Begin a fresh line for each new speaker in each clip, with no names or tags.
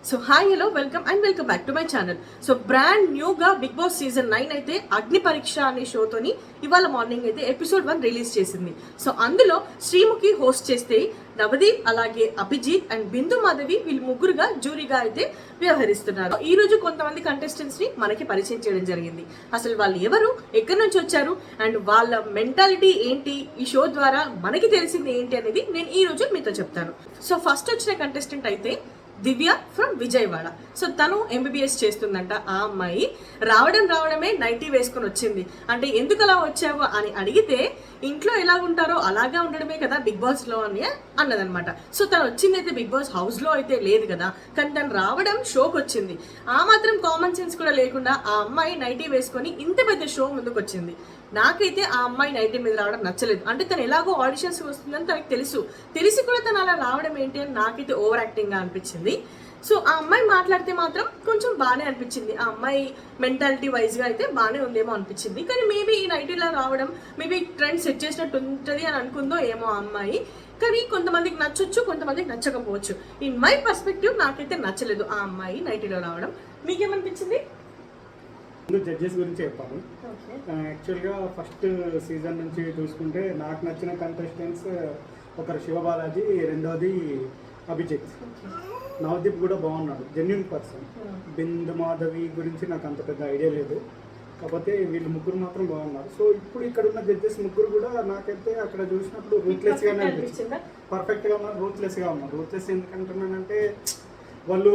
So hi hello welcome back to my channel. So brand న్యూగా big boss season 9 అయితే అగ్ని పరీక్ష అనే షోతోని ఇవాళ మార్నింగ్ అయితే ఎపిసోడ్ 1 రిలీజ్ చేసింది. సో అందులో శ్రీముఖి హోస్ట్ చేస్తే నవదీప్ అలాగే అభిజిత్ అండ్ బిందు మాధవి వీళ్ళు ముగ్గురుగా జ్యూరీగా అయితే వ్యవహరిస్తున్నారు. ఈ రోజు కొంతమంది కంటెస్టెంట్స్ ని మనకి పరిచయం చేయడం జరిగింది. అసలు వాళ్ళు ఎవరు, ఎక్కడి నుంచి వచ్చారు అండ్ వాళ్ళ మెంటాలిటీ ఏంటి, ఈ షో ద్వారా మనకి తెలిసింది ఏంటి అనేది నేను ఈ రోజు మీతో చెప్తాను. సో ఫస్ట్ వచ్చిన కంటెస్టెంట్ అయితే దివ్య ఫ్రమ్ విజయవాడ. సో తను ఎంబీబీఎస్ చేస్తుందంట. ఆ అమ్మాయి రావడమే నైటీ వేసుకొని వచ్చింది. అంటే ఎందుకు అలా వచ్చావు అని అడిగితే ఇంట్లో ఎలా ఉంటారో అలాగా ఉండడమే కదా బిగ్ బాస్ లో అని అన్నదనమాట. సో తను వచ్చింది అయితే బిగ్ బాస్ హౌస్ లో అయితే లేదు కదా, కానీ తను రావడం షోకి వచ్చింది. ఆ మాత్రం కామన్ సెన్స్ కూడా లేకుండా ఆ అమ్మాయి నైటీ వేసుకొని ఇంత పెద్ద షో ముందుకు వచ్చింది. నాకైతే ఆ అమ్మాయి నైటీ మీద రావడం నచ్చలేదు. అంటే తను ఎలాగో ఆడిషన్స్ వస్తుందని తనకు తెలిసి కూడా తను అలా రావడం ఏంటి అని నాకైతే ఓవర్ యాక్టింగ్ గా అనిపించింది. సో ఆ అమ్మాయి మాట్లాడితే మాత్రం కొంచెం బాగానే అనిపించింది. ఆ అమ్మాయి మెంటాలిటీ వైజ్గా అయితే బాగానే ఉందేమో అనిపించింది. కానీ మేబీ ఈ నైటీలా రావడం మేబీ ట్రెండ్ సెట్ చేసినట్టు ఉంటుంది అని అనుకుందో ఏమో ఆ అమ్మాయి. కానీ కొంతమందికి నచ్చొచ్చు, కొంతమందికి నచ్చకపోవచ్చు. ఇన్ మై పర్స్పెక్టివ్ నాకైతే నచ్చలేదు ఆ అమ్మాయి నైటీలో రావడం. మీకేమనిపించింది?
జడ్జెస్ గురించి చెప్పాలి. యాక్చువల్గా ఫస్ట్ సీజన్ నుంచి చూసుకుంటే నాకు నచ్చిన కంటెస్టెంట్స్ ఒకరు శివబాలాజీ, రెండోది అభిజిత్. నవదీప్ కూడా బాగున్నాడు, జెన్యున్ పర్సన్. బిందు మాధవి గురించి నాకు అంత పెద్ద ఐడియా లేదు, కాకపోతే వీళ్ళు ముగ్గురు మాత్రం బాగున్నారు. సో ఇప్పుడు ఇక్కడ ఉన్న జడ్జెస్ ముగ్గురు కూడా నాకైతే అక్కడ చూసినప్పుడు రూత్లెస్గానే అనిపించింది. పర్ఫెక్ట్గా ఉన్నారు, రూత్లెస్గా ఉన్నారు. రూత్లెస్ ఎందుకంటున్నానంటే వాళ్ళు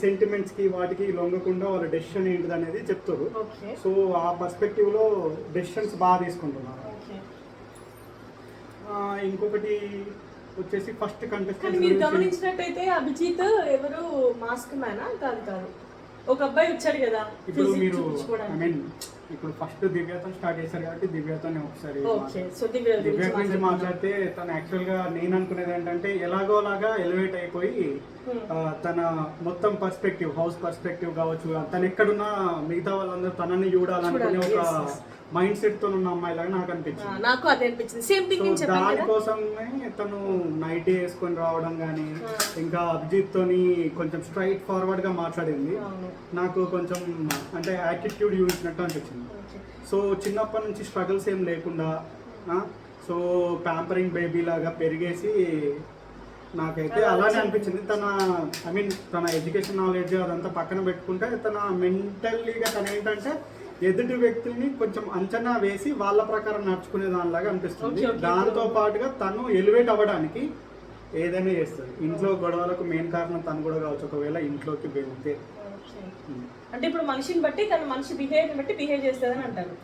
సెంటిమెంట్స్కి వాటికి లొంగకుండా వాళ్ళ డెసిషన్ ఏంటిది అనేది చెప్తారు. సో ఆ పర్స్పెక్టివ్లో డెసిషన్స్ బాగా తీసుకుంటున్నారు. ఇంకొకటి వచ్చేసి ఫస్ట్ కంటెస్టెంట్
మీరు గమనించినట్టయితే అభిజిత్ ఎవరు మాస్క్ మ్యానా? కాదు, ఒక అబ్బాయి వచ్చాడు కదా.
ఇప్పుడు మీరు ఇప్పుడు ఫస్ట్ దివ్యతో స్టార్ట్ చేశారు కాబట్టి దివ్యతోనే ఒకసారి దివ్య గురించి మాట్లాడితే తను యాక్చువల్గా నేను అనుకునేది ఏంటంటే ఎలాగోలాగా ఎలివేట్ అయిపోయి తన మొత్తం పర్స్పెక్టివ్, హౌస్ పర్స్పెక్టివ్ కావచ్చు, తను ఎక్కడున్నా మిగతా వాళ్ళందరూ తనని చూడాలనుకునే ఒక మైండ్ సెట్ తో ఉన్న అమ్మాయి లాగా నాకు అనిపించింది.
నాకు అదే అనిపించింది. Same thing.
దానికోసమే తను నైటీ వేసుకొని రావడం కానీ, ఇంకా అభిజిత్ తోని కొంచెం స్ట్రైట్ ఫార్వర్డ్ గా మాట్లాడింది. నాకు కొంచెం అంటే యాటిట్యూడ్ చూసినట్టు అనిపించింది. సో చిన్నప్పటి నుంచి స్ట్రగుల్స్ ఏం లేకుండా సో ప్యాంపరింగ్ బేబీ లాగా పెరిగేసి నాకైతే అలానే అనిపించింది. తన ఎడ్యుకేషన్ నాలెడ్జ్ అదంతా పక్కన పెట్టుకుంటే తన మెంటల్లీగా తన ఏంటంటే ఎదుటి వ్యక్తుల్ని కొంచెం అంచనా వేసి వాళ్ళ ప్రకారం నడుచుకునే దానిలాగా అనిపిస్తుంది. దాంతో పాటుగా తను ఎలివేట్ అవ్వడానికి ఏదైనా చేస్తుంది. ఇంట్లో గొడవలకు మెయిన్ కారణం తను కూడా కావచ్చు, ఒకవేళ ఇంట్లోకి వెళ్తే.
అంటే ఇప్పుడు మనిషిని బట్టి తన మనిషి బిహేవియర్ బట్టి బిహేవ్ చేస్తుందని అంటారు.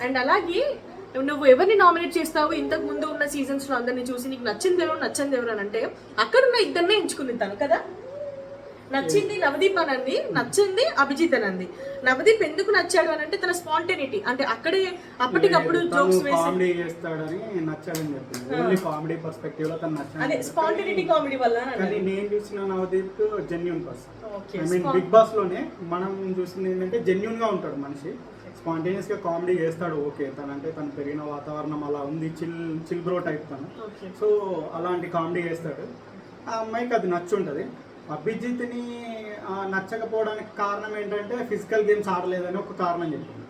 అండ్ అలాగే నువ్వు ఎవరిని నామినేట్ చేస్తావు? ఇంతకు ముందు ఉన్న సీజన్స్ లో అందరినీ చూసి నీకు నచ్చింది ఎవరు అని అంటే అక్కడున్న ఇద్దరినే ఎంచుకుంది తను కదా. నచ్చింది నవదీప్ అని అంది, నచ్చింది అభిజిత్ అని అంది. నవదీప్ ఎందుకు నచ్చాడు అని అంటే తన స్పాంటేనిటీ, అంటే అక్కడే అప్పటికప్పుడు జోక్స్
కామెడీ చేస్తాడని నచ్చాడని చెప్పింది. ఓన్లీ కామెడీ పర్స్పెక్టివ్ లో తను నచ్చాడు.
అదే స్పాంటేనిటీ కామెడీ వల్ల.
కానీ నేను చూసిన Navdeep genuine person. Bigg Boss లోనే మనం చూసింది ఏంటంటే జెన్యూన్ గా ఉంటాడు మనిషి. స్పాంటేనియస్ గా కామెడీ చేస్తాడు. ఓకే, తనంటే తను పెరిగిన వాతావరణం అలా ఉంది, చిల్ బ్రో టైప్ తను. సో అలాంటి కామెడీ చేస్తాడు. ఆ అమ్మాయికి అది నచ్చుంటది. అభిజిత్ని నచ్చకపోవడానికి కారణం ఏంటంటే ఫిజికల్ గేమ్స్ ఆడలేదని ఒక కారణం చెప్పింది.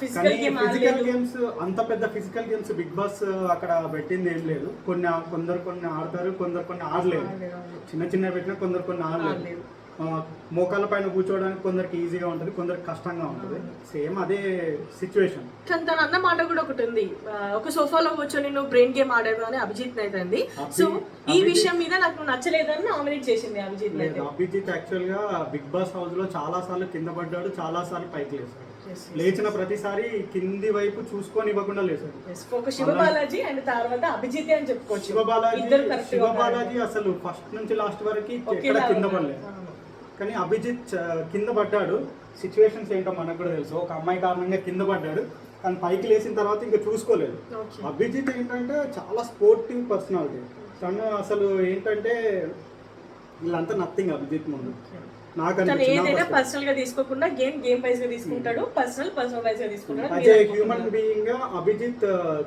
ఫిజికల్ గేమ్స్, అంత పెద్ద ఫిజికల్ గేమ్స్ బిగ్ బాస్ అక్కడ పెట్టింది ఏం లేదు. కొందరు ఆడతారు, కొందరు ఆడలేరు. చిన్న పెట్టినా కొందరు ఆడలేరు. మోకాళ్ళ పైన కూర్చోవడానికి కొందరికి ఈజీగా ఉంటుంది, కొందరికి కష్టంగా ఉంటుంది. సేమ్ అదే సిచ్యువేషన్.
కానీ తన అన్న మాట కూడా ఒకటి ఉంది, ఒక సోఫాలో కూర్చొని నువ్వు బ్రెయిన్ గేమ్ ఆడావు అని అభిజిత్ అయితే. సో ఈ విషయం మీద నాకు నచ్చలేదని నామినేట్ చేసింది
అభిజిత్. యాక్చువల్ గా బిగ్ బాస్ హౌస్ లో చాలా సార్లు కింద పడ్డాడు, చాలా సార్లు పైకి లేచాడు. లేచిన ప్రతిసారి కింది వైపు చూసుకొని ఇవ్వకుండా లేచాడు.
శివబాలాజీ అండ్ తర్వాత అభిజిత్ అని చెప్పుకోవచ్చు.
శివబాలాజీ అసలు ఫస్ట్ నుంచి లాస్ట్ వరకు ఎక్కడ కింద పడలేదు, కానీ అభిజిత్ కింద పడ్డాడు. సిచ్యువేషన్స్ ఏంటో మనకు కూడా తెలుసు. ఒక అమ్మాయి కారణంగా కింద పడ్డాడు, కానీ పైకి లేచిన తర్వాత ఇంకా చూసుకోలేదు. అభిజిత్ ఏంటంటే చాలా స్పోర్టివ్ పర్సనాలిటీ. తను అసలు ఏంటంటే వీళ్ళంతా నథింగ్ అభిజిత్ ముందు.
పర్సనల్ గా తీసుకోకుండా గేమ్ వైజ్ గా తీసుకుంటాడు, పర్సనల్ వైజ్ గా తీసుకుంటాడు.
హ్యూమన్ బీయింగ్ గా అభిజిత్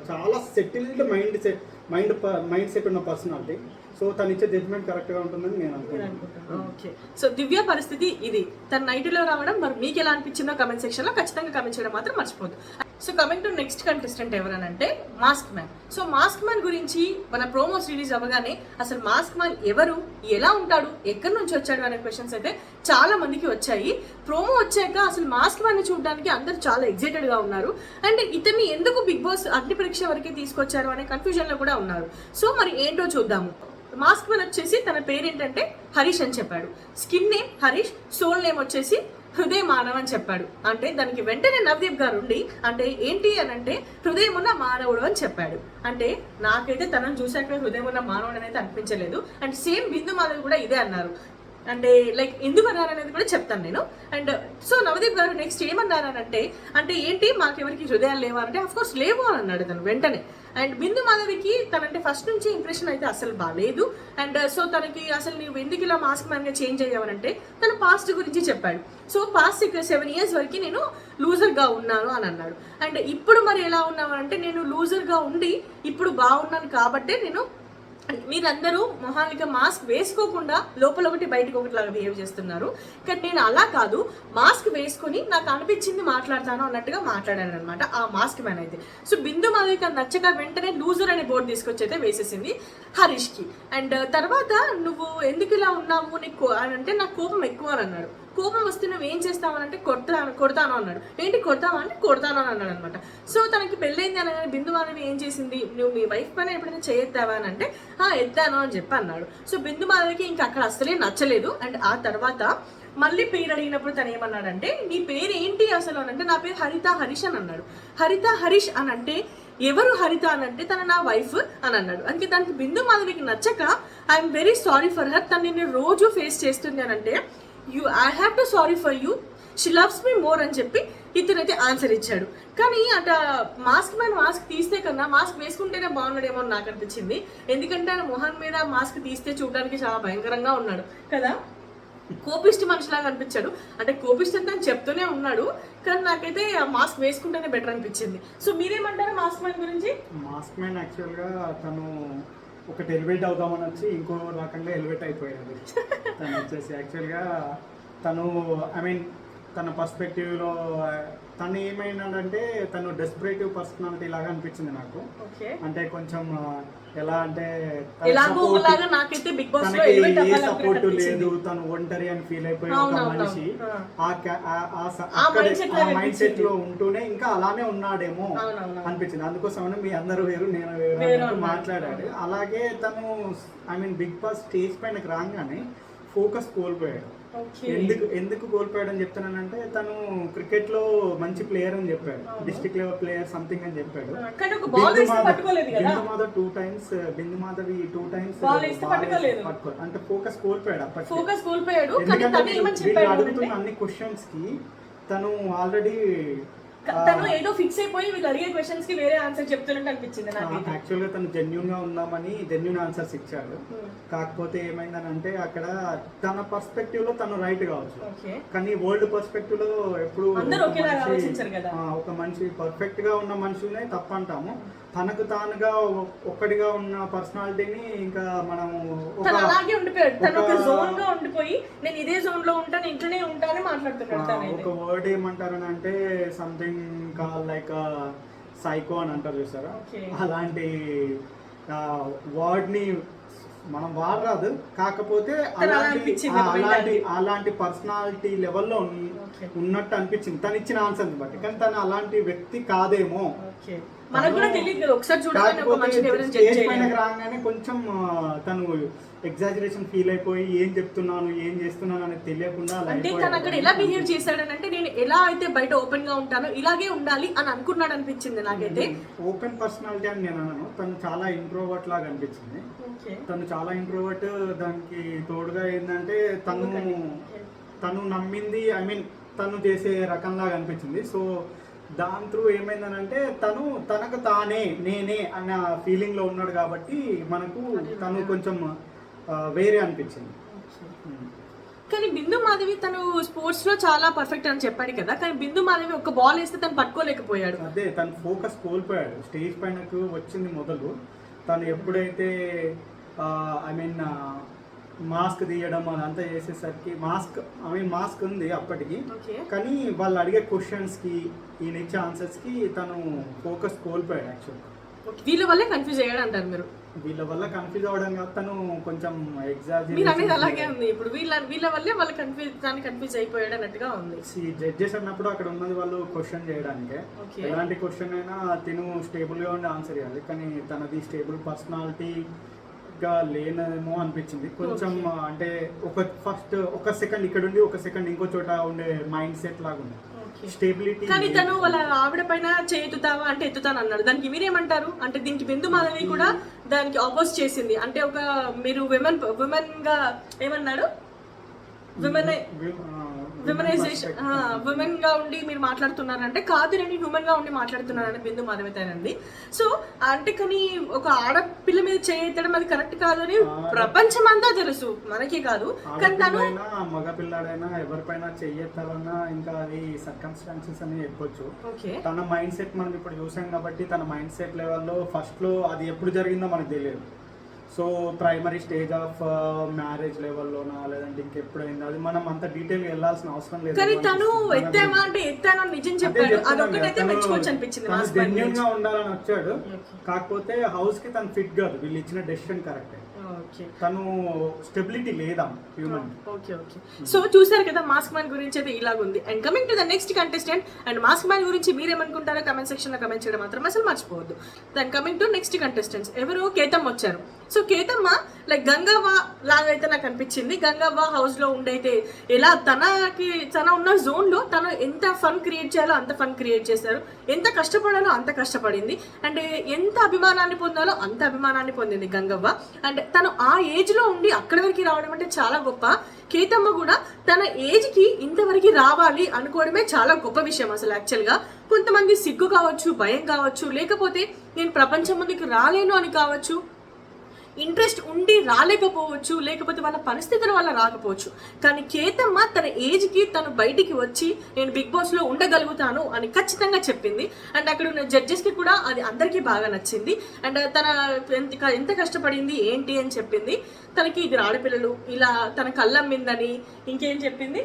చాలా సెటిల్డ్ మైండ్ సెట్ ఉన్న పర్సనాలిటీ. సో తను ఇచ్చే జడ్జ్మెంట్ కరెక్ట్ గా ఉంటుందని నేను అనుకుంటున్నాను.
ఓకే, సో దివ్య పరిస్థితి ఇది, తన నైటీలో రావడం. మరి మీకు ఎలా అనిపించిందో కమెంట్ సెక్షన్ లో ఖచ్చితంగా కమెంట్ చేయడం మాత్రం మర్చిపోద్దు. So coming to next contestant ఎవరనంటే mask man. So mask man గురించి మన ప్రోమోస్ రిలీజ్ అవ్వగానే అసలు మాస్క్ మ్యాన్ ఎవరు, ఎలా ఉంటాడు, ఎక్కడి నుంచి వచ్చాడు అనే క్వశ్చన్స్ అయితే చాలా మందికి వచ్చాయి. ప్రోమో వచ్చాక అసలు మాస్క్ మ్యాన్ ని చూడడానికి అందరూ చాలా ఎక్సైటెడ్ గా ఉన్నారు. అండ్ ఇతన్ని ఎందుకు బిగ్ బాస్ అగ్ని పరీక్ష వరకే తీసుకొచ్చారు అనే కన్ఫ్యూజన్ లో కూడా ఉన్నారు. సో మరి ఏంటో చూద్దాము. మాస్క్ మ్యాన్ వచ్చేసి తన పేరేంటంటే హరీష్ అని చెప్పాడు. Skin name Harish, soul name వచ్చేసి హృదయ మానవ్ అని చెప్పాడు. అంటే దానికి వెంటనే నవదీప్ గారు ఉండి అంటే ఏంటి అని అంటే హృదయం ఉన్న మానవుడు అని చెప్పాడు. అంటే నాకైతే తనను చూసాక హృదయం ఉన్న మానవుడు అనేది అనిపించలేదు. అండ్ సేమ్ బిందు మాధవ్ కూడా ఇదే అన్నారు. అంటే లైక్ ఎందుకు అన్నారు అనేది కూడా చెప్తాను నేను. అండ్ సో నవదీప్ గారు నెక్స్ట్ ఏమన్నారనంటే అంటే ఏంటి మాకెవరికి హృదయాలు లేవా అంటే అఫ్ కోర్స్ లేవు అని అన్నాడు తను వెంటనే. అండ్ బిందు మాధవికి తనంటే ఫస్ట్ నుంచి ఇంప్రెషన్ అయితే అసలు బాగాలేదు. అండ్ సో తనకి అసలు నువ్వు ఎందుకు ఇలా మాస్క్ మ్యాన్గా చేంజ్ అయ్యావనంటే తన పాస్ట్ గురించి చెప్పాడు. సో పాస్ట్ 7 years వరకు నేను లూజర్గా ఉన్నాను అని అన్నాడు. అండ్ ఇప్పుడు మరి ఎలా ఉన్నావు అంటే నేను లూజర్గా ఉండి ఇప్పుడు బాగున్నాను కాబట్టే నేను మీరందరూ మొహానికి మాస్క్ వేసుకోకుండా లోపల ఒకటి బయటకు ఒకటి లాగా బిహేవ్ చేస్తున్నారు. కానీ నేను అలా కాదు, మాస్క్ వేసుకొని నాకు అనిపించింది మాట్లాడతాను అన్నట్టుగా మాట్లాడాను అనమాట ఆ మాస్క్ మ్యాన్ అయితే. సో బిందు మాధవికి నచ్చక వెంటనే లూజర్ అనే బోర్డు తీసుకొచ్చి అయితే వేసేసింది హరీష్కి. అండ్ తర్వాత నువ్వు ఎందుకు ఇలా ఉన్నావు నీకు అని అంటే నాకు కోపం ఎక్కువ అని అన్నాడు. కోపం వస్తే నువ్వు ఏం చేస్తావనంటే కొడతాను అన్నాడు. ఏంటి కొడతావా అంటే కొడతాను అని అన్నాడు అనమాట. సో తనకి పెళ్ళైంది అనగానే బిందు మాధవి ఏం చేసింది, నువ్వు మీ వైఫ్ పైన ఎప్పుడైనా చేయెత్తావా అని అంటే ఎత్తాను అని చెప్పి అన్నాడు. సో బిందు మాధవికి ఇంకా అక్కడ అసలే నచ్చలేదు. అండ్ ఆ తర్వాత మళ్ళీ పేరు అడిగినప్పుడు తను ఏమన్నాడంటే నీ పేరు ఏంటి అసలు అని అంటే నా పేరు హరిత హరీష్ అని అన్నాడు. హరిత హరీష్ అని అంటే ఎవరు హరిత అని అంటే తన నా వైఫ్ అని అన్నాడు. అందుకే దానికి బిందు మాధవికి నచ్చక I'm very sorry for her, తను నేను రోజు ఫేస్ చేస్తుంది అని అంటే I have to sorry for you, she loves me more అని చెప్పి ఇతనైతే ఆన్సర్ ఇచ్చాడు. కానీ అట మాస్క్ మ్యాన్ మాస్క్ తీస్తే కన్నా మాస్క్ వేసుకుంటేనే బాగున్నాడేమో అని నాకు అనిపించింది. ఎందుకంటే ఆయన మొహం మీద మాస్క్ తీస్తే చూడడానికి చాలా భయంకరంగా ఉన్నాడు కదా, కోపిష్టి మనిషిలాగా అనిపించాడు. అంటే కోపిష్టి అని చెప్తూనే ఉన్నాడు, కానీ నాకైతే ఆ మాస్క్ వేసుకుంటేనే బెటర్ అనిపించింది. సో మీరేమంటారు మాస్క్ మ్యాన్ గురించి?
మాస్క్ మ్యాన్ యాక్చువల్గా తను ఒకటి ఎలివేట్ అవుదామని వచ్చి ఇంకో రకంగా ఎలివేట్ అయిపోయాడు. తను వచ్చేసి యాక్చువల్గా తను ఐ మీన్ తన పర్స్పెక్టివ్లో తను ఏమైనాడంటే తను డెస్పరేటివ్ పర్సనాలిటీ లాగా అనిపించింది నాకు. అంటే కొంచెం ఎలా అంటే తనకి ఏ సపోర్ట్ లేదు, తను ఒంటరి అని ఫీల్ అయిపోయి ఒక మనిషి ఆ మైండ్ సెట్ లో ఉంటూనే ఇంకా అలానే ఉన్నాడేమో అనిపించింది. అందుకోసమనే మీ అందరూ వేరు నేను వేరు మాట్లాడాడు. అలాగే తను I mean Bigg Boss stage పైనకి రాగానే ఫోకస్ కోల్పోయాడు. ఎందుకు కోల్పోయాడు అని చెప్తున్నానంటే తను క్రికెట్ లో మంచి ప్లేయర్ అని చెప్పాడు, డిస్ట్రిక్ట్ లెవెల్ ప్లేయర్ సంథింగ్ అని చెప్పాడు. బిందు మాధవి 2 times అంటే ఫోకస్ కోల్పోయాడు. ఎందుకంటే అడుగుతున్న అన్ని క్వశ్చన్స్ కి తను ఆల్రెడీ
తను ఏదో ఫిక్స్ అయిపోయి వీళ్ళు అడిగే క్వశ్చన్స్ కి వేరే ఆన్సర్ చెప్తున్నట్టు అనిపించింది నాకు.
యాక్చువల్గా తను జెన్యూన్ గా ఉందామని జెన్యూన్ ఆన్సర్స్ ఇచ్చాడు. కాకపోతే ఏమైందని అంటే అక్కడ తన పర్స్పెక్టివ్ లో తను రైట్ కావచ్చు, కానీ వరల్డ్ పర్స్పెక్టివ్ లో ఎప్పుడు ఒక మనిషి పర్ఫెక్ట్ గా ఉన్న మనుషులనే తప్పంటాము. తనకు తానుగా ఒక్కడిగా ఉన్న పర్సనాలిటీని ఇంకా మనము
అలాగే ఉండిపోయాడు. తను ఒక జోన్ గా ఉండిపోయి నేను ఇదే జోన్ లో ఉంటాను, ఇంట్లోనే ఉంటానని మాట్లాడుతున్నాడు.
ఒక వర్డ్ ఏమంటారని అంటే సంథింగ్ కాల్ లైక్ సైకో అని అంటారు చూసారా, అలాంటి వర్డ్ ని మనం వాడరాదు. కాకపోతే అలాంటి పర్సనాలిటీ లెవెల్లో ఉన్నట్టు అనిపించింది తను ఇచ్చిన ఆన్సర్ బట్టి. కానీ తను అలాంటి వ్యక్తి కాదేమో, రాగానే కొంచెం తను ఎగ్జాజరేషన్ ఫీల్ అయిపోయి ఏం చెప్తున్నాను ఏం చేస్తున్నాను అనేది తెలియకుండా
అంటే తను అక్కడ ఎలా బిహేవ్ చేశాడనంటే నేను ఎలా అయితే బయట ఓపెన్ గా ఉంటానో ఇలాగే ఉండాలి అని అనుకున్నాడు అనిపించింది నాకైతే.
ఓపెన్ పర్సనాలిటీ అని నేను అన్నాను, తను చాలా ఇంట్రోవర్ట్ లాగా అనిపించింది. తను చాలా ఇంట్రోవర్ట్. దానికి తోడుగా ఏంటంటే తను నమ్మింది ఐ మీన్ తను చేసే రకంలాగా అనిపించింది. సో దాని త్రూ ఏమైందనంటే తనకు తానే నేనే అన్న ఫీలింగ్ లో ఉన్నాడు కాబట్టి మనకు తను కొంచెం వేరే అనిపించింది.
కానీ బిందు మాధవి తను స్పోర్ట్స్ లో చాలా పర్ఫెక్ట్ అని చెప్పాడు కదా, కానీ బిందు మాధవి ఒక బాల్ వేస్తే తను పట్టుకోలేకపోయాడు.
అదే తను ఫోకస్ కోల్పోయాడు. స్టేజ్ పైనకు వచ్చింది మొదలు తను ఎప్పుడైతే ఐ మీన్ మాస్క్ తీయడం అదంతా చేసేసరికి మాస్క్ ఉంది అప్పటికి,
ఓకే
కానీ వాళ్ళు అడిగే క్వశ్చన్స్కి ఈయన ఇచ్చే ఆన్సర్స్కి తను ఫోకస్ కోల్పోయాడు యాక్చువల్గా.
వీళ్ళ వల్లే కన్ఫ్యూజ్ అయ్యాడు అంటారు మీరు?
వీళ్ళ వల్ల కన్ఫ్యూజ్ అవ్వడం కాదు, తను కొంచెం
మీరు అనేది అలాగే ఉంది. ఇప్పుడు వీళ్ళ వల్లే వాళ్ళు కన్ఫ్యూజ్ అయిపోయాడు అన్నట్టుగా ఉంది.
జడ్జెస్ అన్నప్పుడు అక్కడ ఉన్నది వాళ్ళు క్వశ్చన్ చేయడానికే, ఎలాంటి క్వశ్చన్ అయినా తిను స్టేబుల్ గా ఉండి ఆన్సర్ చేయాలి, కానీ తనది స్టేబుల్ పర్సనాలిటీ గా లేనేమో అనిపించింది కొంచెం. అంటే ఒక సెకండ్ ఇక్కడ ఉండి ఒక సెకండ్ ఇంకో చోట ఉండే మైండ్ సెట్ లాగా ఉంది, స్టేబిలిటీ.
కానీ తను వాళ్ళ ఆవిడ పైన చేతుతావా అంటే ఎత్తుతాను అన్నాడు. దానికి మీరేమంటారు? అంటే దీనికి బిందు మాధవి కూడా దానికి ఆపోజ్ చేసింది. అంటే ఒక మీరు విమెన్ గా ఏమన్నాడు, విమెన్ గా ఉండి మీరు మాట్లాడుతున్నారంటే కాదు, నేను హ్యూమన్ గా ఉండి మాట్లాడుతున్నానని బిందు మాధవితేనండి. సో అంటే కానీ ఒక ఆడపిల్ల మీద చేయడం అది కరెక్ట్ కాదని ప్రపంచం అంతా తెలుసు, మనకి కాదు. కానీ తను
మగపిల్లాడైనా ఎవరిపైనా చెయ్యెత్తాలన్నా ఇంకా అది సర్కమ్స్టాన్సెస్ అని చెప్పొచ్చు. తన మైండ్ సెట్ మనం ఇప్పుడు చూసాం కాబట్టి తన మైండ్ సెట్ లెవెల్లో ఫస్ట్ లో అది ఎప్పుడు జరిగిందో మనకు తెలియదు. So primary stage of marriage లెవెల్లోనా లేదంటే ఇంకెప్పుడైంది అది మనం అంత డీటెయిల్ వెళ్ళాల్సిన అవసరం లేదు.
కానీ తను ఎత్తామా అంటే ఎత్తాను నిజం చెప్పాడు, అదొక్కటైతే మెచ్చుకోవచ్చు అనిపించింది.
జెన్యూన్ గా ఉండాలని వచ్చాడు, కాకపోతే హౌస్ కి తను ఫిట్ కాదు. వీళ్ళు ఇచ్చిన డెసిషన్ కరెక్టే, తను స్టెబిలిటీ లేదా హ్యూమన్.
Okay okay. సో చూసారు కదా మాస్క్ మ్యాన్ గురించి అయితే ఇలాగుంది. And coming to the next contestant, and mask man గురించి మీరేమనుకుంటారో కమెంట్ సెక్షన్ లో కమెంట్ చేయడం మాత్రం అసలు మర్చిపోవద్దు. దాని కమింగ్ టు నెక్స్ట్ కంటెస్టెంట్స్ ఎవరు, కేతమ్మ వచ్చారు. సో కేతమ్మ లైక్ గంగవ్వ లాగా అయితే నాకు అనిపించింది. గంగవ్వ హౌస్ లో ఉండైతే ఎలా తన ఉన్న జోన్ లో తను ఎంత ఫన్ క్రియేట్ చేయాలో అంత ఫన్ క్రియేట్ చేశారు, ఎంత కష్టపడాలో అంత కష్టపడింది, అండ్ ఎంత అభిమానాన్ని పొందాలో అంత అభిమానాన్ని పొందింది గంగవ్వ. అండ్ తను ఆ ఏజ్ లో ఉండి అక్కడి వరకు రావడం అంటే చాలా గొప్ప. కేతమ్మ కూడా తన ఏజ్ కి ఇంతవరకు రావాలి అనుకోవడమే చాలా గొప్ప విషయం అసలు. యాక్చువల్ గా కొంతమంది సిగ్గు కావచ్చు, భయం కావచ్చు, లేకపోతే నేను ప్రపంచం ముందుకు రాలేను అని కావచ్చు, ఇంట్రెస్ట్ ఉండి రాలేకపోవచ్చు, లేకపోతే వాళ్ళ పరిస్థితుల వల్ల రాకపోవచ్చు. కానీ కేతమ్మ తన ఏజ్కి తను బయటికి వచ్చి నేను బిగ్ బాస్లో ఉండగలుగుతాను అని ఖచ్చితంగా చెప్పింది. అండ్ అక్కడ ఉన్న జడ్జెస్కి కూడా అది అందరికీ బాగా నచ్చింది. అండ్ తన ఎంత కష్టపడింది ఏంటి అని చెప్పింది. తనకి ఇది ఆడపిల్లలు ఇలా తన కళ్ళు అమ్మిందని, ఇంకేం చెప్పింది,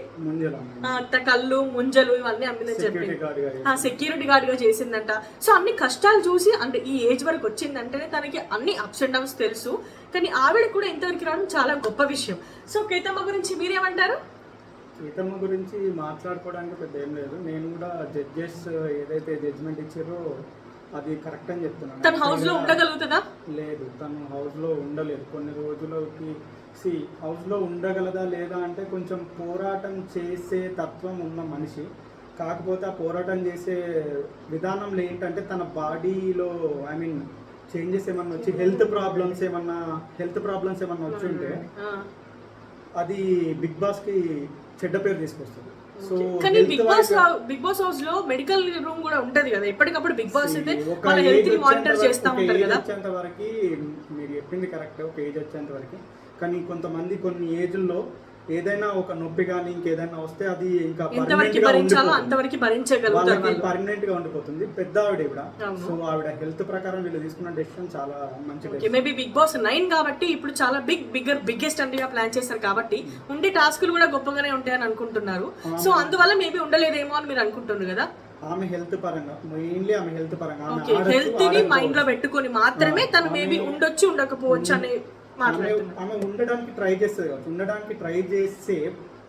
కళ్ళు ముంజలు ఇవన్నీ అమ్మిందని చెప్పింది. సెక్యూరిటీ గార్డ్ గా చేసిందంట. సో అన్ని కష్టాలు చూసి అంటే ఈ ఏజ్ వరకు వచ్చిందంటేనే తనకి అన్ని అప్స్ అండ్ డౌన్స్ తెలుసు. కానీ ఆవిడ కూడా ఇంతవరకు రావడం చాలా గొప్ప విషయం. సో కేతమ్మ గురించి మీరేమంటారు?
కేతమ్మ గురించి మాట్లాడుకోవడానికి పెద్ద ఏం లేదు. నేను కూడా జడ్జెస్ ఏదైతే జడ్జిమెంట్ ఇచ్చారో అది కరెక్ట్ అని చెప్తున్నాను.
తను హౌస్ లో ఉండగలుగుతుందా?
లేదు, తను హౌస్ లో ఉండలేదు కొన్ని రోజులకి. హౌస్ లో ఉండగలదా లేదా అంటే కొంచెం పోరాటం చేసే తత్వం ఉన్న మనిషి. కాకపోతే ఆ పోరాటం చేసే విధానంలో ఏంటంటే తన బాడీలో ఐ మీన్ చేంజెస్ ఏమన్నా వచ్చి హెల్త్ ప్రాబ్లమ్స్ ఏమన్నా వచ్చి ఉంటే అది బిగ్ బాస్ కి చెడ్డ పేరు తీసుకొస్తుంది. సో
కానీ బిగ్ బాస్ హౌస్ లో మెడికల్ రూమ్ కూడా ఉంటది కదా, ఎప్పటికప్పుడు బిగ్ బాస్ అయితే మన హెల్త్ ని మానిటర్ చేస్తా ఉంటారు కదా.
వచ్చేంత వరకు మీరు చెప్పింది కరెక్ట్, ఒక ఏజ్ వచ్చేంత వరకు. కానీ కొంతమంది కొన్ని ఏజ్లో ఏదైనా ఒక నొప్పి కానీ ఇంకేదైనా వస్తే అది ఇంకా పర్మనెంట్ గా ఉండిపోతుంది. పెద్ద ఆవిడ కూడా, సో ఆవిడ హెల్త్ ప్రకారం వీళ్ళు తీసుకున్న డెసిషన్ చాలా మంచి.
మేబీ బిగ్ బాస్ 9 కాబట్టి ఇప్పుడు చాలా బిగ్గెస్ట్ అంటే ప్లాన్ చేస్తారు కాబట్టి ఉండే టాస్కులు కూడా గొప్పగానే ఉంటాయని అనుకుంటున్నారు. సో అందువల్ల మేబీ ఉండలేదేమో అని మీరు అనుకుంటున్నారు కదా.
ఆమె హెల్త్ పరంగా మెయిన్లీ
హెల్త్ ని మైండ్ లో పెట్టుకొని మాత్రమే తను మేబీ ఉండొచ్చు ఉండకపోవచ్చు అనే
ఆమె ఉండడానికి ట్రై చేస్తుంది కావచ్చు. ఉండడానికి ట్రై చేసే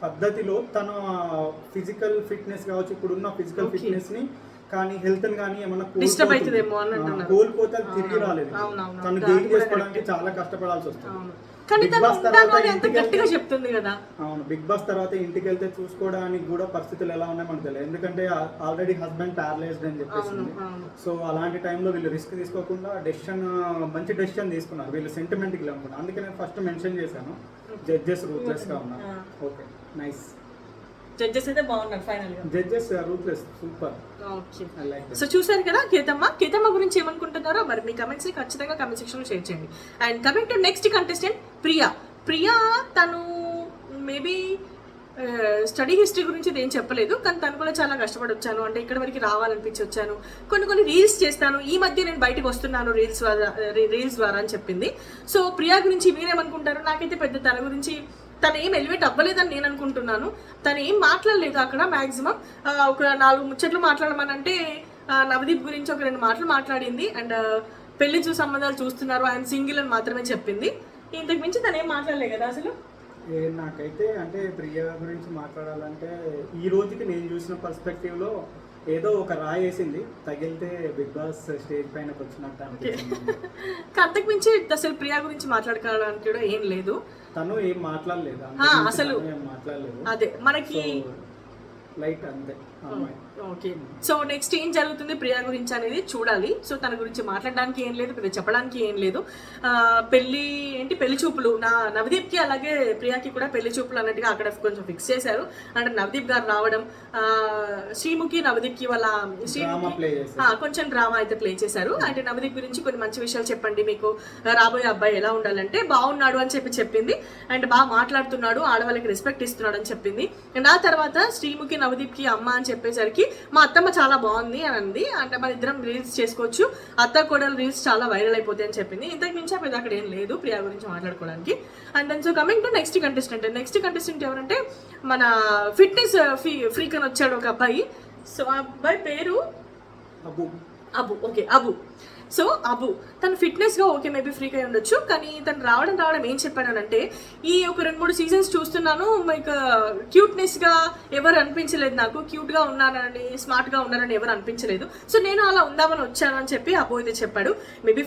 పద్ధతిలో తన ఫిజికల్ ఫిట్నెస్ కావచ్చు, ఇప్పుడున్న ఫిజికల్ ఫిట్నెస్ ని కానీ హెల్త్ ని కానీ ఏమన్నా కోల్పోతే తిరిగి రాలేదు. తను గెయిన్ చేసుకోవడానికి చాలా కష్టపడాల్సి వస్తుంది. బిగ్ బాస్ తర్వాత ఇంటికి వెళ్తే చూసుకోవడానికి కూడా పరిస్థితులు ఎలా ఉన్నాయో మనకు తెలియదు. ఎందుకంటే ఆల్రెడీ హస్బెండ్ ప్యారలైజ్డ్ అని చెప్పేసి. సో అలాంటి టైంలో వీళ్ళు రిస్క్ తీసుకోకుండా మంచి డెసిషన్ తీసుకున్నారు. వీళ్ళు సెంటిమెంట్ కి లేకుండా. అందుకే నేను ఫస్ట్ మెన్షన్ చేశాను జడ్జెస్ రూత్లెస్ గా ఉన్నారు. Okay, nice.
జడ్జెస్ అయితే బాగున్నారు ఫైనల్ గా.
Judges ruthless, super.
Okay, so చూసారు కదా కేతమ్మ గురించి ఏమనుకుంటున్నారో మరి మీ కమెంట్స్ ని ఖచ్చితంగా కమెంట్ సెక్షన్ లో షేర్ చేయండి. And coming to next contestant Priya. తను మేబీ స్టడీ హిస్టరీ గురించి ఏం చెప్పలేదు, కానీ తను కూడా చాలా కష్టపడి వచ్చాను, అంటే ఇక్కడ వరకు రావాలనిపించి వచ్చాను, కొన్ని రీల్స్ చేస్తాను, ఈ మధ్య నేను బయటకు వస్తున్నాను రీల్స్ ద్వారా అని చెప్పింది. సో ప్రియా గురించి మీరేమనుకుంటారు? నాకైతే పెద్ద తన గురించి తను ఏం ఎలివేట్ అవ్వలేదని నేను అనుకుంటున్నాను. తను ఏం మాట్లాడలేదు అక్కడ. మ్యాక్సిమం ఒక 4 ముచ్చట్లు మాట్లాడమనంటే నవదీప్ గురించి ఒక 2 మాటలు మాట్లాడింది. అండ్ పెళ్లి సంబంధాలు చూస్తున్నారు, ఆయన సింగిల్ అని మాత్రమే చెప్పింది. ఇంతకు మించి తను ఏం మాట్లాడలేదు కదా అసలు.
నాకైతే అంటే ప్రియా గురించి మాట్లాడాలంటే ఈ రోజుకి నేను చూసిన పర్స్పెక్టివ్లో ఏదో ఒక రాయి వేసింది, తగిలితే బిగ్ బాస్ స్టేజ్ పైనకి వచ్చినట్టు అనిపించింది.
అంతకు మించి అసలు ప్రియా గురించి మాట్లాడుకోవడానికి కూడా ఏం లేదు.
తను ఏం మాట్లాడలేదు
అసలు,
మాట్లాడలేదు.
అదే మనకి
లైట్ అంతే.
ఓకే, సో నెక్స్ట్ ఏం జరుగుతుంది ప్రియా గురించి అనేది చూడాలి. సో తన గురించి మాట్లాడడానికి ఏం లేదు, పెద్ద చెప్పడానికి ఏం లేదు. పెళ్లి చూపులు నవదీప్కి అలాగే ప్రియాకి కూడా పెళ్లి చూపులు అన్నట్టుగా అక్కడ కొంచెం ఫిక్స్ చేశారు. అంటే నవదీప్ గారు రావడం, శ్రీముఖి నవదీప్కి వాళ్ళ కొంచెం డ్రామా అయితే ప్లే చేశారు. అంటే నవదీప్ గురించి కొన్ని మంచి విషయాలు చెప్పండి, మీకు రాబోయే అబ్బాయి ఎలా ఉండాలంటే బాగున్నాడు అని చెప్పింది. అండ్ బాగా మాట్లాడుతున్నాడు, ఆడవాళ్ళకి రెస్పెక్ట్ ఇస్తున్నాడు అని చెప్పింది. అండ్ ఆ తర్వాత శ్రీముఖి నవదీప్కి అమ్మ అని చెప్పేసరికి మా అత్తమ్మ చాలా బాగుంది అని అంది. అంటే మన ఇద్దరం రీల్స్ చేసుకోవచ్చు, అత్త కూడా రీల్స్ చాలా వైరల్ అయిపోతాయి అని చెప్పింది. ఇంతకు మించి పెద్ద అక్కడ ఏం లేదు ప్రియా గురించి మాట్లాడుకోవడానికి. And then so coming to next contestant ఎవరంటే మన ఫిట్నెస్ ఫ్రీక్ అని వచ్చాడు ఒక అబ్బాయి. సో ఆ అబ్బాయి పేరు అబు. ఓకే, సో అబు తను ఫిట్నెస్గా ఓకే మేబీ ఫ్రీగా ఉండొచ్చు, కానీ తను రావడం ఏం చెప్పాడనంటే ఈ ఒక 2-3 సీజన్స్ చూస్తున్నాను, మీకు క్యూట్నెస్గా ఎవరు అనిపించలేదు, నాకు క్యూట్గా ఉన్నారని స్మార్ట్గా ఉన్నారని ఎవరు అనిపించలేదు, సో నేను అలా ఉందామని వచ్చాను అని చెప్పి అబు అయితే చెప్పాడు. మేబీ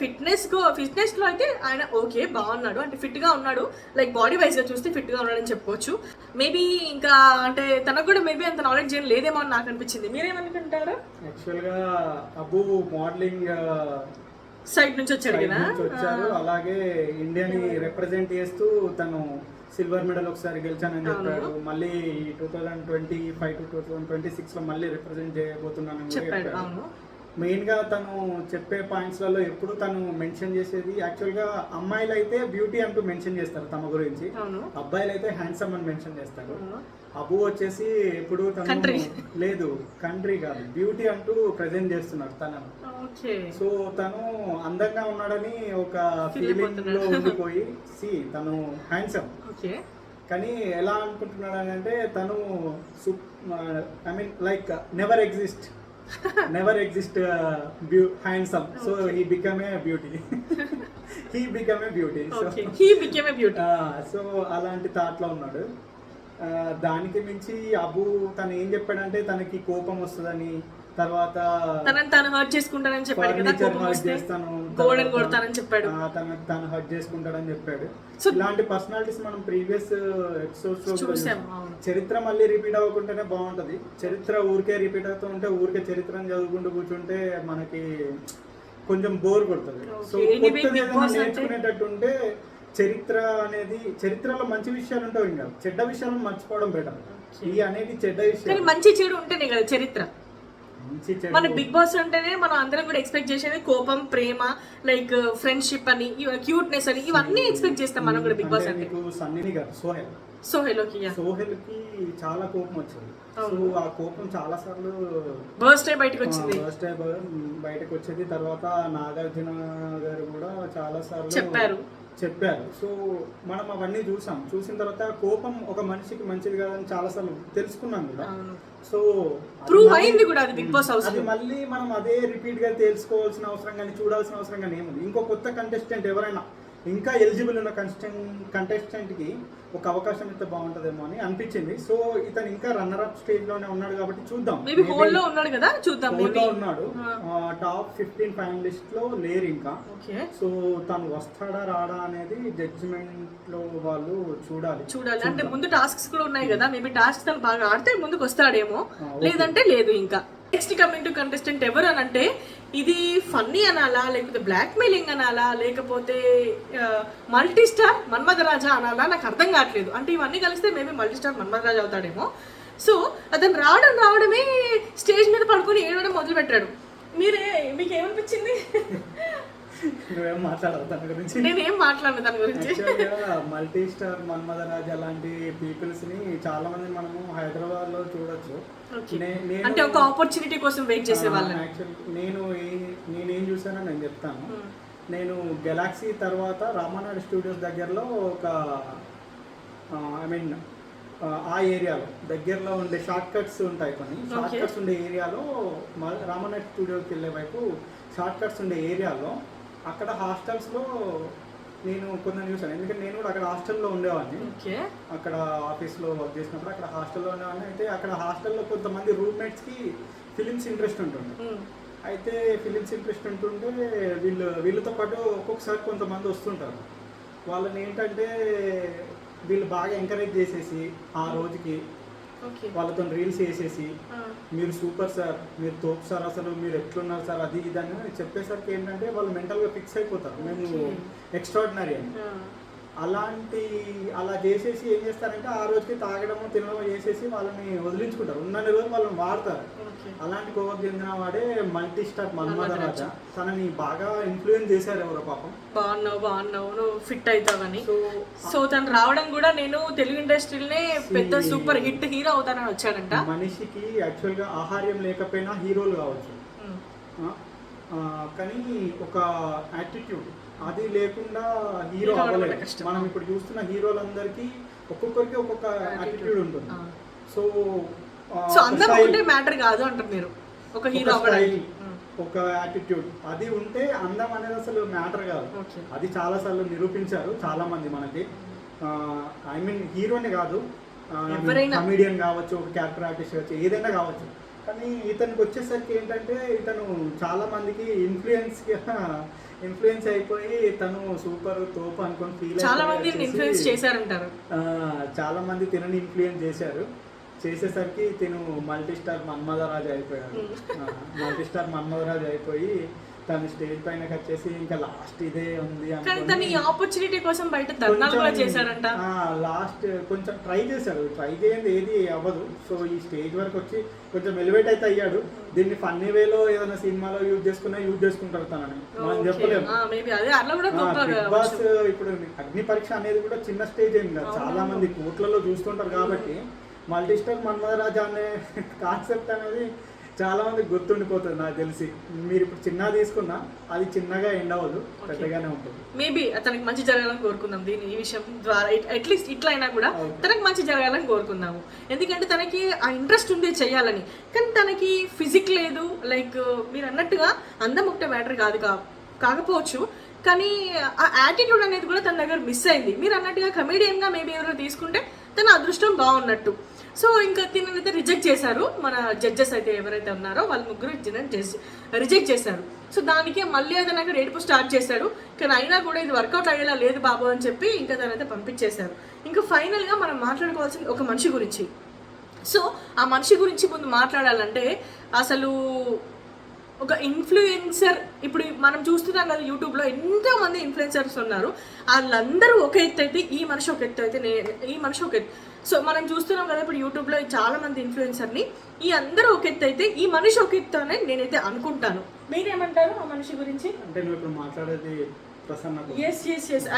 ఫిట్నెస్లో అయితే ఆయన ఓకే బాగున్నాడు, అంటే ఫిట్గా ఉన్నాడు, లైక్ బాడీ వైజ్గా చూస్తే ఫిట్గా ఉన్నాడని చెప్పుకోవచ్చు. మేబీ ఇంకా అంటే తనకు కూడా మేబీ అంత నాలెడ్జ్ ఏం లేదేమో అని నాకు అనిపించింది. మీరేమనుకుంటారు?
యాక్చువల్గా అబు మోడలింగ్
సైడ్ నుంచి
వచ్చారు, అలాగే ఇండియాని రిప్రజెంట్ చేస్తూ తను సిల్వర్ మెడల్ ఒకసారి గెలిచానని చెప్పాడు. మళ్ళీ 2025 to 2026 లో మళ్ళీ రిప్రజెంట్ చేయబోతున్నానని చెప్పాడు. మెయిన్ గా తను చెప్పే పాయింట్స్లలో ఎప్పుడు తను మెన్షన్ చేసేది, యాక్చువల్గా అమ్మాయిలు అయితే బ్యూటీ అంటూ మెన్షన్ చేస్తారు తమ గురించి, అబ్బాయిలు అయితే హ్యాండ్సమ్ అని మెన్షన్ చేస్తారు. అబు వచ్చేసి ఎప్పుడు తను లేదు కంట్రీ కాదు బ్యూటీ అంటూ ప్రెజెంట్ చేస్తున్నాడు తనను. సో తను అందంగా ఉన్నాడని ఒక ఫీలింగ్ లో ఉండిపోయి తను హ్యాండ్సమ్, కానీ ఎలా అనుకుంటున్నాడు అంటే తను I mean like never exist handsome, so he became a beauty. So అలాంటి థాట్ లో ఉన్నాడు. దానికి మించి అబు తను ఏం చెప్పాడంటే తనకి కోపం వస్తుందని, తర్వాత
తను హర్ట్ చేసుకుంటానని చెప్పాడు కదా,
తను హర్ట్ చేసుకుంటాడని చెప్పాడు. ఇలాంటి పర్సనాలిటీస్ మనం ప్రీవియస్ ఎపిసోడ్స్ లో చూసాం. చరిత్ర మళ్ళీ రిపీట్ అవ్వకుంటేనే బాగుంటది. చరిత్ర ఊరికే రిపీట్ అవుతూ ఉంటే, ఊరికే చరిత్రను చదువుకుంటూ కూర్చుంటే మనకి కొంచెం బోర్ కొడుతుంది. సో నేర్చుకునేటట్టు ఉంటే చరిత్ర అనేది, చరిత్రలో మంచి విషయాలు ఉంటాయి, ఇంకా చెడ్డ విషయాలను మర్చిపోవడం బెటర్. ఈ అనేది చెడ్డ విషయం,
మంచి చెడు ఉంటేనే కదా చరిత్ర. మన బిగ్ బాస్ అంటేనే మనం అందరం కూడా ఎక్స్పెక్ట్ చేసేది కోపం, ప్రేమ, లైక్ ఫ్రెండ్షిప్ అని, క్యూట్నెస్ అని, ఇవన్నీ ఎక్స్పెక్ట్ చేస్తాం మనం కూడా బిగ్ బాస్ అంటే.
సోహెల్ కి చాలా కోపం వచ్చింది. సో ఆ కోపం చాలా సార్లు
బయటకు
వచ్చేది. తర్వాత నాగార్జున గారు కూడా చాలా సార్లు చెప్పారు. సో మనం అవన్నీ చూసిన తర్వాత కోపం ఒక మనిషికి మంచిది కాదని చాలా సార్లు తెలుసుకున్నాం కూడా. సో
ప్రూవ్ అయింది కూడా అది బిగ్ బాస్ హౌస్.
అది మళ్ళీ మనం అదే రిపీట్ గా తెలుసుకోవాల్సిన అవసరం కానీ చూడాల్సిన అవసరం కానీ ఏముంది. ఇంకో కొత్త కంటెస్టెంట్ ఎవరైనా ఇంకా ఎలిజిబుల్ ఉన్న కంటెస్టెంట్ కి ఒక అవకాశం ఇస్తే బాగుంటదేమో అని అనిపించింది. సో ఇతను ఇంకా రన్నర్ అప్ స్టేజ్ లోనే ఉన్నాడు కాబట్టి చూద్దాం.
హోల్ లో ఉన్నాడు కదా, చూద్దాం.
ఉన్నాడు, టాప్ 15 ఫైనలిస్ట్ లో లేరు ఇంకా. సో తను వస్తాడా రాడా అనేది జడ్జిమెంట్ లో వాళ్ళు చూడాలి.
అంటే ముందు టాస్క్స్ కూడా ఉన్నాయి కదా, మేబీ టాస్క్ తను బాగా ఆడితే ముందుకు వస్తాడేమో, లేదంటే లేదు. ఇంకా నెక్స్ట్ కమింగ్ టు కంటెస్టెంట్ ఎవరు అని అంటే, ఇది ఫన్నీ అనాలా, లేకపోతే బ్లాక్ మెయిలింగ్ అనాలా, లేకపోతే మల్టీ స్టార్ మన్మథరాజా అనాలా, నాకు అర్థం కావట్లేదు. అంటే ఇవన్నీ కలిస్తే మేబీ మల్టీ స్టార్ మన్మథరాజా అవుతాడేమో. సో అతను రావడమే స్టేజ్ మీద పడుకొని ఏడవడం మొదలు పెట్టాడు. మీకేమనిపించింది?
నువ్వేం మాట్లాడవు దాని గురించి.
నేనేం మాట్లాడను దాని గురించి.
మల్టీ స్టార్ మన్మథరాజ్ అలాంటి పీపుల్స్ ని చాలా మంది మనము హైదరాబాద్ లో చూడొచ్చు.
అంటే ఒక ఆపర్చునిటీ కోసం వెయిట్ చేసే వాళ్ళని.
యాక్చువల్లీ నేనేం చూసానో నేను చెప్తాను. నేను గెలాక్సీ తర్వాత రామానాయుడు స్టూడియోస్ దగ్గరలో ఒక ఐ మీన్ ఆ ఏరియాలో దగ్గరలో ఉండే షార్ట్ కట్స్ ఉంటాయి, కొన్ని షార్ట్ కట్స్ ఉండే ఏరియాలో రామానాయుడు స్టూడియోకి వెళ్ళే వైపు షార్ట్ కట్స్ ఉండే ఏరియాలో అక్కడ హాస్టల్స్లో నేను కొంచెం చూసాను. ఎందుకంటే నేను కూడా అక్కడ హాస్టల్లో ఉండేవాడిని. అక్కడ ఆఫీస్లో వర్క్ చేసినప్పుడు అక్కడ హాస్టల్లో ఉండేవాడిని. అయితే అక్కడ హాస్టల్లో కొంతమంది రూమ్మేట్స్కి ఫిలిమ్స్ ఇంట్రెస్ట్ ఉంటుంది. అయితే ఫిలిమ్స్ ఇంట్రెస్ట్ ఉంటుంటే వీళ్ళతో పాటు ఒక్కొక్కసారి కొంతమంది వస్తుంటారు. వాళ్ళని ఏంటంటే వీళ్ళు బాగా ఎంకరేజ్ చేసేసి ఆ రోజుకి వాళ్ళతో రీల్స్ వేసేసి మీరు సూపర్ సార్, మీరు తోపు సార్, అసలు మీరు ఎట్లున్నారు సార్, అది ఇదని చెప్పేసరికి ఏంటంటే వాళ్ళు మెంటల్గా ఫిక్స్ అయిపోతారు మేము ఎక్స్ట్రాడినరీ అని. అలా చేసేసి ఏం చేస్తారంటే ఆ రోజుకి తాగడము తినడము చేసేసి వాళ్ళని వదిలించుకుంటారు. ఉన్నన్ని రోజులు వాళ్ళని వాడతారు. అలాంటి కోవకు చెందిన వాడే మల్టీ స్టార్ మన్మథరాజ్. తనని బాగా ఇన్ఫ్లుయెన్స్ చేశారు ఎవరో పాపం.
బాగున్నావు నువ్వు ఫిట్ అవుతావని. సో తను రావడం కూడా నేను తెలుగు ఇండస్ట్రీలోనే పెద్ద సూపర్ హిట్ హీరో అవుతానని వచ్చాడంట.
మనిషికి యాక్చువల్గా ఆహార్యం లేకపోయినా హీరోలు కావచ్చు, కానీ ఒక యాటిట్యూడ్ అది లేకుండా హీరో అవ్వలేదు. మనం ఇప్పుడు చూస్తున్న హీరోలందరికీ ఒక్కొక్కరికి ఒక్కొక్క యాటిట్యూడ్ ఉంటుంది. సో
అందం ఉంటే మ్యాటర్ కాదు అంటారు మీరు. ఒక హీరో
ఒక యాటిట్యూడ్ అది ఉంటే అందం అనేది అసలు మ్యాటర్ కాదు. అది చాలా సార్లు నిరూపించారు చాలా మంది మనకి. ఐ మీన్ హీరోనే కాదు, కమెడియన్ కావచ్చు, ఒక క్యారెక్టర్ ఆర్టిస్ట్ కావచ్చు, ఏదైనా కావచ్చు. కానీ ఇతనికి వచ్చేసరికి ఏంటంటే ఇతను చాలా మందికి ఇన్ఫ్లుయెన్స్ అయిపోయి తను సూపర్ తోపు అనుకొని ఫీల్
చాలా మంది ఇన్ఫ్లుయెన్స్ చేశారంటారు.
చాలా మంది తినని ఇన్ఫ్లుయెన్స్ చేసేసరికి తిను మల్టీ స్టార్ మన్మథరాజ్ అయిపోయాడు. మల్టీ స్టార్ మన్మథరాజ్ అయిపోయి తను స్టేజ్ పైన వచ్చేసి ఇంకా లాస్ట్ ఇదే ఉంది
అని ఆపర్చునిటీ కోసం బయట ధర్నాలు కూడా చేశాడంట.
లాస్ట్ కొంచెం ట్రై చేయండి ఏది అవ్వదు. సో ఈ స్టేజ్ వరకు వచ్చి కొంచెం ఎలివేట్ అయితే అయ్యాడు. దీన్ని ఫన్నీ వేలో ఏదైనా సినిమాలో యూజ్ చేసుకుంటారు తనని మనం చెప్పలేము. బిగ్ బాస్ ఇప్పుడు అగ్ని పరీక్ష అనేది కూడా చిన్న స్టేజ్ ఏం కాదు, చాలా మంది కోట్లలో చూస్తుంటారు. కాబట్టి మల్టీ స్టార్ మన్మథరాజ్ అనే కాన్సెప్ట్ అనేది చాలా మందికి గుర్తుండిపోతుంది నాకు తెలిసి. మీరు ఇప్పుడు చిన్న తీసుకున్నా అది చిన్నగా ఎండ్ అవ్వదు, పెద్దగానే ఉంటుంది.
మేబీ తనకి మంచి జరగాలని కోరుకుందాం. ఈ విషయం ద్వారా అట్లీస్ట్ ఇట్లా అయినా కూడా తనకి మంచి జరగాలని కోరుకుందాము. ఎందుకంటే తనకి ఆ ఇంట్రెస్ట్ ఉంది చేయాలని, కానీ తనకి ఫిజిక్ లేదు. లైక్ మీరు అన్నట్టుగా అందం ఒకటే మ్యాటర్ కాకపోవచ్చు, కానీ ఆ యాటిట్యూడ్ అనేది కూడా తన దగ్గర మిస్ అయింది. మీరు అన్నట్టుగా కమెడియన్గా మేబీ ఎవరైనా తీసుకుంటే తన అదృష్టం బాగున్నట్టు. సో ఇంకా తినైతే రిజెక్ట్ చేశారు. మన జడ్జెస్ అయితే ఎవరైతే ఉన్నారో వాళ్ళు ముగ్గురు రిజెక్ట్ చేశారు. సో దానికి మళ్ళీ అతను అక్కడ ఏడుపు స్టార్ట్ చేశాడు. కానీ అయినా కూడా ఇది వర్కౌట్ అయ్యేలా లేదు బాబు అని చెప్పి ఇంకా తనైతే పంపించేశారు. ఇంకా ఫైనల్గా మనం మాట్లాడుకోవాల్సింది ఒక మనిషి గురించి. సో ఆ మనిషి గురించి ముందు మాట్లాడాలంటే అసలు ఒక ఇన్ఫ్లుయెన్సర్, ఇప్పుడు మనం చూస్తున్నాం కదా యూట్యూబ్లో ఎంతోమంది ఇన్ఫ్లుయెన్సర్స్ ఉన్నారు. వాళ్ళందరూ ఒక ఎత్తు అయితే ఈ మనిషి ఒక ఎత్తు అయితే ఈ మనిషి ఒక ఎత్తు. సో మనం చూస్తున్నాం కదా ఇప్పుడు యూట్యూబ్లో చాలా మంది ఇన్ఫ్లుయెన్సర్ని, ఈ అందరూ ఒక ఎత్తు అయితే ఈ మనిషి ఒక ఎత్తు అని నేనైతే అనుకుంటాను. మీరేమంటారు ఆ మనిషి గురించి?
అంటే నువ్వు ఇప్పుడు మాట్లాడేది Prasanna.
yes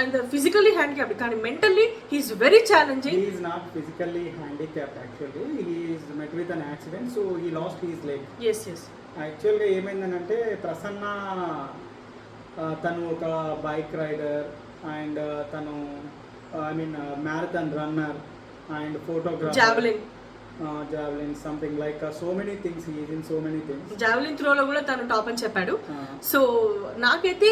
and physically handicapped కానీ mentally he is very challenging.
He is not physically handicapped actually, he is met with an accident, so he lost his leg.
yes
యాక్చువల్గా ఏమైందనంటే ప్రసన్న తను ఒక బైక్ రైడర్ అండ్ తను I mean marathon runner and photographer, javelin something like so many things, he is in so many things.
Javelin త్రోలో కూడా తను top అని చెప్పాడు. So నాకైతే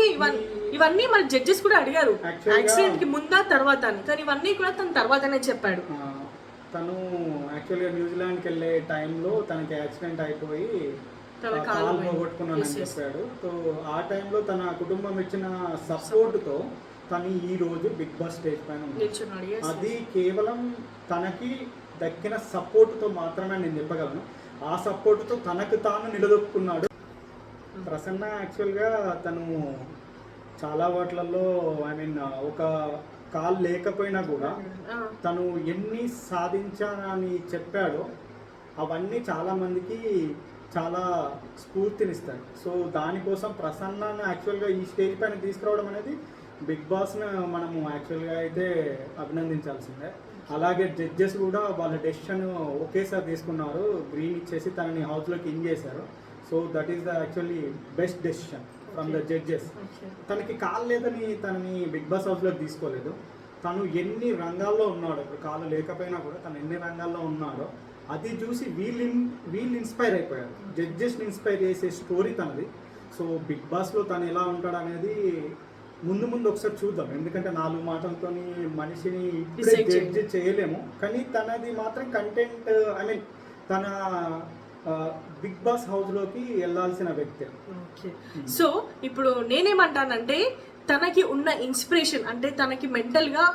ఇవన్నీ మన జడ్జెస్ కూడా అడిగారు యాక్సిడెంట్ కి ముందా తర్వాత అని, కానీ ఇవన్నీ కూడా తను తర్వాతనే చెప్పాడు.
తను యాక్చువల్గా న్యూజిలాండ్కి వెళ్ళే టైంలో తనకి యాక్సిడెంట్ అయిపోయి కాలు పోగొట్టుకున్నానని చెప్పాడు. సో ఆ టైంలో తన కుటుంబం ఇచ్చిన సపోర్ట్తో తను ఈ రోజు బిగ్ బాస్ స్టేజ్ పైన ఉంది. అది కేవలం తనకి దక్కిన సపోర్ట్తో మాత్రమే నేను చెప్పగలను. ఆ సపోర్ట్తో తనకు తాను నిలదొక్కున్నాడు. ప్రసన్న యాక్చువల్గా తను చాలా వాటిలలో ఐ మీన్ ఒక కాల్ లేకపోయినా కూడా తను ఎన్ని సాధించానని చెప్పాడో అవన్నీ చాలా మందికి చాలా స్ఫూర్తినిస్తాయి. సో దానికోసం ప్రసన్నను యాక్చువల్గా ఈ స్టేజ్ పైన తీసుకురావడం అనేది బిగ్ బాస్ను మనము యాక్చువల్గా అయితే అభినందించాల్సిందే. అలాగే జడ్జెస్ కూడా వాళ్ళ డెసిషన్ ఒకేసారి తీసుకున్నారు, గ్రీన్ ఇచ్చేసి తనని హౌస్లోకి ఇన్ చేశారు. So that is the actually best decision from the judges. తనకి కాలు లేదని తనని బిగ్ బాస్ హౌస్లోకి తీసుకోలేదు. తను ఎన్ని రంగాల్లో ఉన్నాడో, ఇప్పుడు కాలు లేకపోయినా కూడా తను ఎన్ని రంగాల్లో ఉన్నాడో అది చూసి వీళ్ళు ఇన్స్పైర్ అయిపోయారు. జడ్జెస్ని ఇన్స్పైర్ చేసే స్టోరీ తనది. సో బిగ్ బాస్లో తను ఎలా ఉంటాడు అనేది ముందు ఒకసారి చూద్దాం. ఎందుకంటే 4 మాటలతో మనిషిని ఇప్పుడే జడ్జ్ చేయలేము. కానీ తనది మాత్రం కంటెంట్, ఐ మీన్ తన బిగ్ బాస్ హౌస్లోకి వెళ్ళాల్సిన వ్యక్తి.
ఓకే, సో ఇప్పుడు నేనేమంటానంటే తనకి ఉన్న ఇన్స్పిరేషన్ అంటే తనకి మెంటల్గా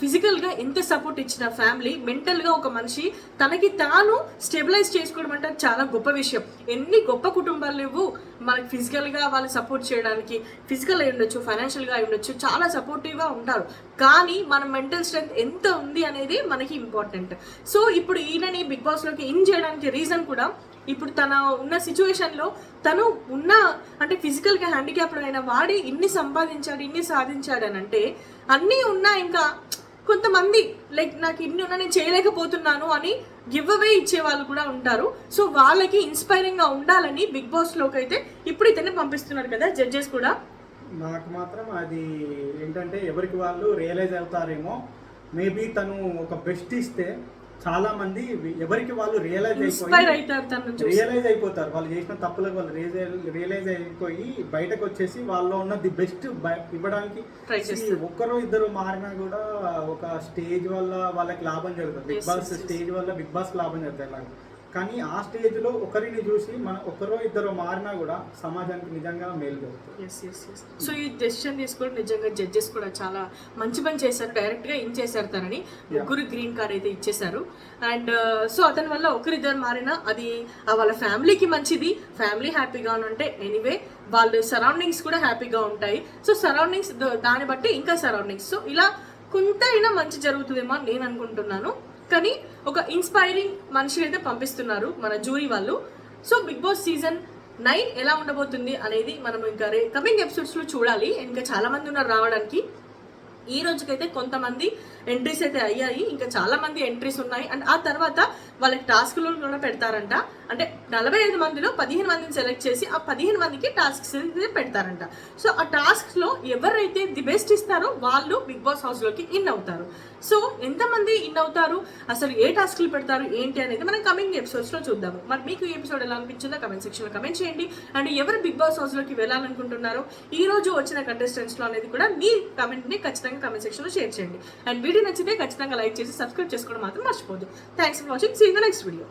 ఫిజికల్గా ఎంత సపోర్ట్ ఇచ్చిన ఫ్యామిలీ, మెంటల్గా ఒక మనిషి తనకి తాను స్టెబిలైజ్ చేసుకోవడం అంటే చాలా గొప్ప విషయం. ఎన్ని గొప్ప కుటుంబాలు లేవు మనకి ఫిజికల్గా వాళ్ళు సపోర్ట్ చేయడానికి, ఫిజికల్ అయి ఉండొచ్చు, ఫైనాన్షియల్గా అయి ఉండొచ్చు, చాలా సపోర్టివ్గా ఉంటారు. కానీ మన మెంటల్ స్ట్రెంగ్త్ ఎంత ఉంది అనేది మనకి ఇంపార్టెంట్. సో ఇప్పుడు ఈయనని బిగ్ బాస్లోకి ఇన్ చేయడానికి రీజన్ కూడా ఇప్పుడు తన ఉన్న సిచ్యువేషన్లో తను ఉన్న అంటే ఫిజికల్గా హ్యాండిక్యాప్డ్ అయిన వాడి ఇన్ని సంపాదించాడు, ఇన్ని సాధించాడు అని అంటే అన్నీ ఉన్నా ఇంకా కొంతమంది లైక్ నాకు ఇన్ని ఉన్నా నేను చేయలేకపోతున్నాను అని గివ్ అవే ఇచ్చే వాళ్ళు కూడా ఉంటారు. సో వాళ్ళకి ఇన్స్పైరింగ్గా ఉండాలని బిగ్ బాస్లోకి అయితే ఇప్పుడు ఇతన్ని పంపిస్తున్నారు కదా జడ్జెస్ కూడా.
నాకు మాత్రం అది ఏంటంటే ఎవరికి వాళ్ళు రియలైజ్ అవుతారేమో. మేబీ తను ఒక బెస్ట్ ఇస్తే చాలా మంది ఎవరికి వాళ్ళు రియలైజ్ అయిపోతారు. వాళ్ళు చేసిన తప్పులకు వాళ్ళు రియలైజ్ అయిపోయి బయటకు వచ్చేసి వాళ్ళలో ఉన్న ది బెస్ట్ ఇవ్వడానికి ఒక్కరో ఇద్దరు మారినా కూడా ఒక స్టేజ్ వల్ల వాళ్ళకి లాభం జరుగుతుంది. బిగ్ బాస్ స్టేజ్ వల్ల బిగ్ బాస్ లాభం జరుగుతుంది. కానీ ఆ స్టేజ్లో ఒకరిని చూసి మన ఒకరో ఇద్దరు మారినా కూడా సమాజానికి నిజంగా మేలు జరుగుతుంది.
సో ఈ డెసిషన్ తీసుకోవడం నిజంగా జడ్జెస్ కూడా చాలా మంచి పని చేశారు. డైరెక్ట్గా ఇన్ చేశారు తనని, 3 గ్రీన్ కార్డ్ అయితే ఇచ్చేశారు. అండ్ సో అతని వల్ల ఒకరిద్దరు మారినా అది వాళ్ళ ఫ్యామిలీకి మంచిది, ఫ్యామిలీ హ్యాపీగా ఉంటే ఎనీవే వాళ్ళ సరౌండింగ్స్ కూడా హ్యాపీగా ఉంటాయి. సో సరౌండింగ్స్ దాన్ని బట్టి ఇంకా సరౌండింగ్స్, సో ఇలా కొంత అయినా మంచి జరుగుతుందేమో అని నేను అనుకుంటున్నాను. కానీ ఒక ఇన్స్పైరింగ్ మనిషి అయితే పంపిస్తున్నారు మన జూరీ వాళ్ళు. సో బిగ్ బాస్ సీజన్ 9 ఎలా ఉండబోతుంది అనేది మనం ఇంకా కమింగ్ ఎపిసోడ్స్లో చూడాలి. ఇంకా చాలా మంది ఉన్నారు రావడానికి. ఈ రోజుకైతే కొంతమంది ఎంట్రీస్ అయితే అయ్యాయి, ఇంకా చాలా మంది ఎంట్రీస్ ఉన్నాయి. అండ్ ఆ తర్వాత వాళ్ళకి టాస్క్లు కూడా పెడతారంట. అంటే 45 మందిలో 15 మందిని సెలెక్ట్ చేసి ఆ 15 మందికి టాస్క్స్ పెడతారంట. సో ఆ టాస్క్లో ఎవరైతే ది బెస్ట్ ఇస్తారో వాళ్ళు బిగ్ బాస్ హౌస్లోకి ఇన్ అవుతారు. సో ఎంతమంది ఇన్ అవుతారు, అసలు ఏ టాస్క్లు పెడతారు ఏంటి అనేది మనం కమింగ్ ఎపిసోడ్స్లో చూద్దాము. మరి మీకు ఈ ఎపిసోడ్ ఎలా అనిపించిందో కమెంట్ సెక్షన్లో కమెంట్ చేయండి. అండ్ ఎవరు బిగ్ బాస్ హౌస్లోకి వెళ్ళాలనుకుంటున్నారో ఈ రోజు వచ్చిన కంటెస్టెంట్స్లో అనేది కూడా మీ కమెంట్ని ఖచ్చితంగా కమెంట్ సెక్షన్లో షేర్ చేయండి. అండ్ వీడియో నచ్చితే ఖచ్చితంగా లైక్ చేసి సబ్స్క్రైబ్ చేసుకోవడం మాత్రం మర్చిపోద్దు. Thanks for watching. See in the next video.